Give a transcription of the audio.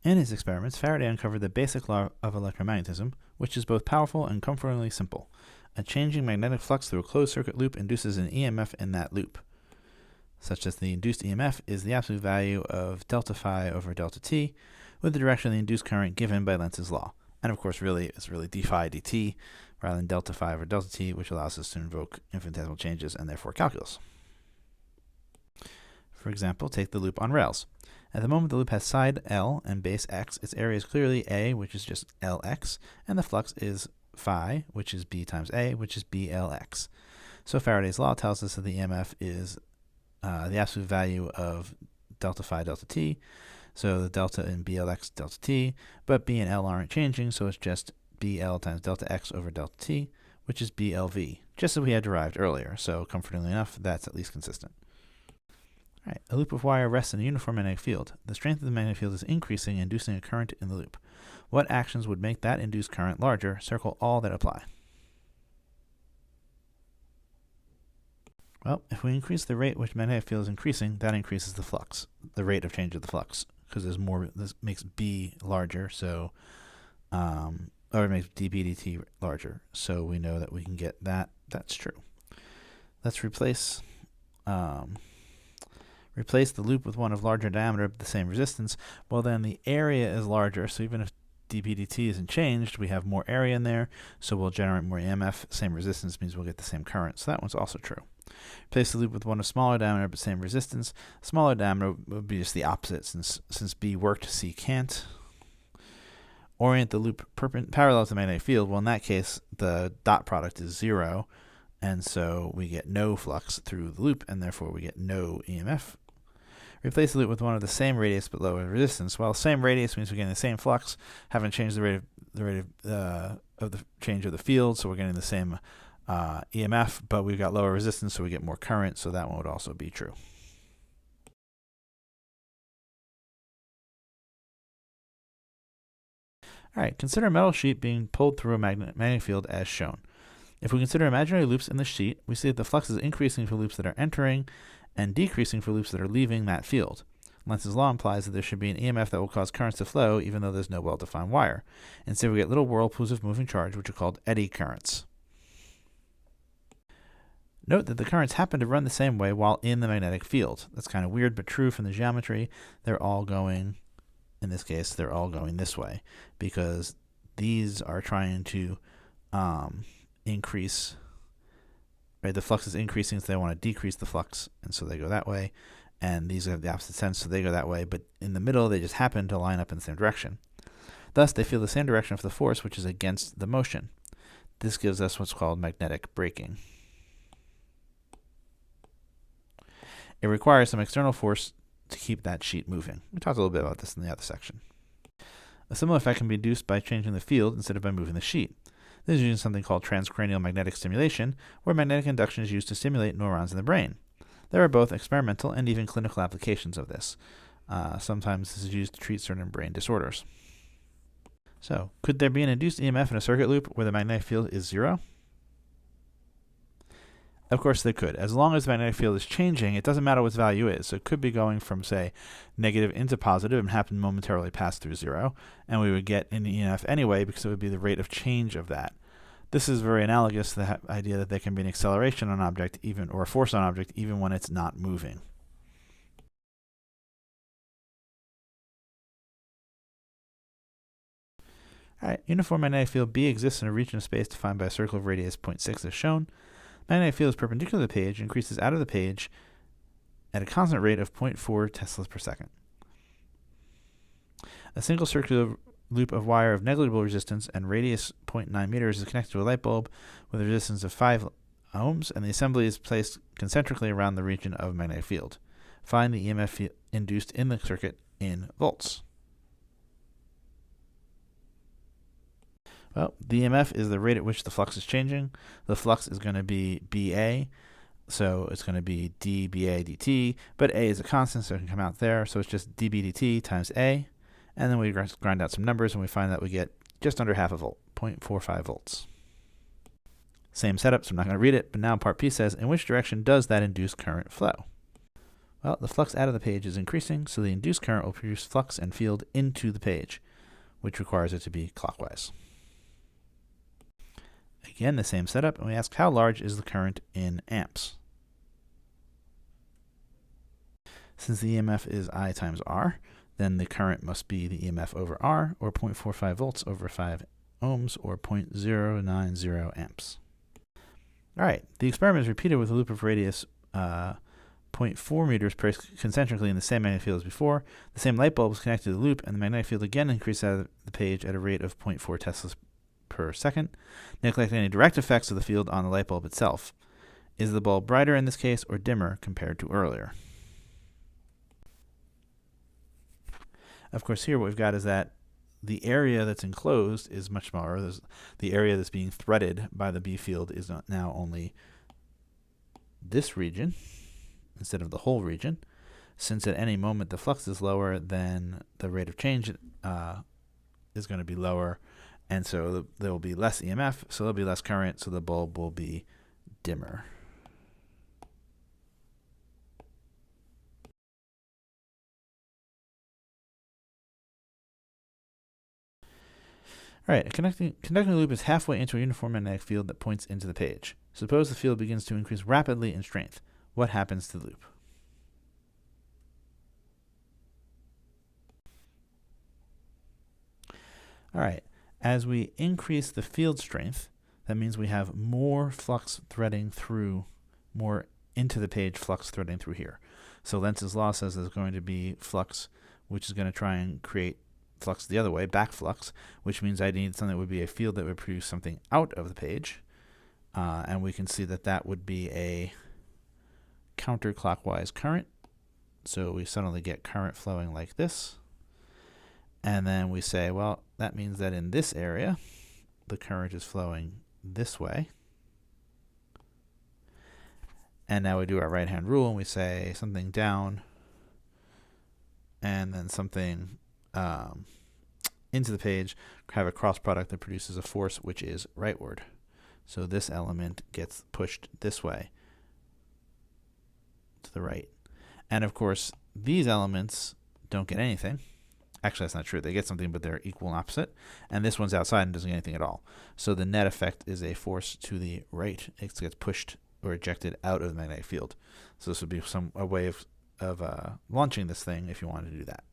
In his experiments, Faraday uncovered the basic law of electromagnetism, which is both powerful and comfortingly simple. A changing magnetic flux through a closed-circuit loop induces an EMF in that loop, such that the induced EMF is the absolute value of delta phi over delta t, with the direction of the induced current given by Lenz's law. And of course, it's really d phi dt rather than delta phi over delta t, which allows us to invoke infinitesimal changes and therefore calculus. For example, take the loop on rails. At the moment the loop has side L and base x, its area is clearly A, which is just Lx, and the flux is phi, which is B times A, which is BLx. So Faraday's law tells us that the EMF is the absolute value of delta phi delta t, so the delta in BLx delta t, but B and L aren't changing, so it's just BL times delta x over delta t, which is BLV, just as we had derived earlier, so comfortingly enough, that's at least consistent. Alright, a loop of wire rests in a uniform magnetic field. The strength of the magnetic field is increasing, inducing a current in the loop. What actions would make that induced current larger? Circle all that apply. Well, if we increase the rate which magnetic field is increasing, that increases the flux, the rate of change of the flux, because there's more. This makes B larger, so or it makes dB dt larger. So we know that we can get that. That's true. Let's replace the loop with one of larger diameter but the same resistance. Well, then the area is larger, so even if dB dt isn't changed, we have more area in there, so we'll generate more EMF. Same resistance means we'll get the same current, so that one's also true. Replace the loop with one of smaller diameter but same resistance. Smaller diameter would be just the opposite, since B worked, C can't. Orient the loop parallel to the magnetic field. Well, in that case, the dot product is 0, and so we get no flux through the loop, and therefore we get no EMF. Replace the loop with one of the same radius but lower resistance. Well, same radius means we're getting the same flux. Haven't changed the rate of the change of the field, so we're getting the same EMF, but we've got lower resistance, so we get more current. So that one would also be true. All right, consider a metal sheet being pulled through a magnetic field as shown. If we consider imaginary loops in the sheet, we see that the flux is increasing for loops that are entering and decreasing for loops that are leaving that field. Lenz's law implies that there should be an EMF that will cause currents to flow even though there's no well-defined wire. Instead, we get little whirlpools of moving charge, which are called eddy currents. Note that the currents happen to run the same way while in the magnetic field. That's kind of weird but true from the geometry. They're all going, in this case, they're all going this way because these are trying to increase. Right, the flux is increasing, so they want to decrease the flux, and so they go that way. And these have the opposite sense, so they go that way. But in the middle, they just happen to line up in the same direction. Thus, they feel the same direction of the force, which is against the motion. This gives us what's called magnetic braking. It requires some external force to keep that sheet moving. We talked a little bit about this in the other section. A similar effect can be induced by changing the field instead of by moving the sheet. This is using something called transcranial magnetic stimulation, where magnetic induction is used to stimulate neurons in the brain. There are both experimental and even clinical applications of this. Sometimes this is used to treat certain brain disorders. So, could there be an induced EMF in a circuit loop where the magnetic field is 0? Of course there could. As long as the magnetic field is changing, it doesn't matter what its value is. So it could be going from, say, negative into positive and happen to momentarily pass through 0, and we would get an EMF anyway because it would be the rate of change of that. This is very analogous to the idea that there can be an acceleration on an object or a force on an object even when it's not moving. All right, uniform magnetic field B exists in a region of space defined by a circle of radius 0.6 as shown. Magnetic field is perpendicular to the page and increases out of the page at a constant rate of 0.4 teslas per second. A single circular loop of wire of negligible resistance and radius 0.9 meters is connected to a light bulb with a resistance of 5 ohms, and the assembly is placed concentrically around the region of magnetic field. Find the EMF induced in the circuit in volts. Well, the EMF is the rate at which the flux is changing. The flux is going to be BA, so it's going to be dBA dt, but A is a constant, so it can come out there. So it's just dB dt times A, and then we grind out some numbers, and we find that we get just under half a volt, 0.45 volts. Same setup, so I'm not going to read it, but now part P says, in which direction does that induced current flow? Well, the flux out of the page is increasing, so the induced current will produce flux and field into the page, which requires it to be clockwise. Again, the same setup, and we ask how large is the current in amps. Since the EMF is I times R, then the current must be the EMF over R, or 0.45 volts over 5 ohms, or 0.090 amps. All right, the experiment is repeated with a loop of radius 0.4 meters concentrically in the same magnetic field as before. The same light bulb is connected to the loop, and the magnetic field again increases out of the page at a rate of 0.4 teslas per second, neglecting any direct effects of the field on the light bulb itself. Is the bulb brighter in this case or dimmer compared to earlier? Of course, here what we've got is that the area that's enclosed is much smaller. The area that's being threaded by the B field is now only this region instead of the whole region. Since at any moment the flux is lower, then the rate of change is going to be lower, and so there will be less EMF, so there'll be less current, so the bulb will be dimmer. All right, a conducting loop is halfway into a uniform magnetic field that points into the page. Suppose the field begins to increase rapidly in strength. What happens to the loop? All right, as we increase the field strength, that means we have more flux threading through, more into the page flux threading through here. So Lenz's law says there's going to be flux, which is going to try and create flux the other way, back flux, which means I need something that would be a field that would produce something out of the page. And we can see that that would be a counterclockwise current. So we suddenly get current flowing like this. And then we say, well, that means that in this area, the current is flowing this way. And now we do our right-hand rule, and we say something down, and then something into the page, have a cross product that produces a force which is rightward. So this element gets pushed this way to the right. And of course, these elements don't get anything. Actually, that's not true. They get something, but they're equal and opposite. And this one's outside and doesn't get anything at all. So the net effect is a force to the right. It gets pushed or ejected out of the magnetic field. So this would be a way of launching this thing if you wanted to do that.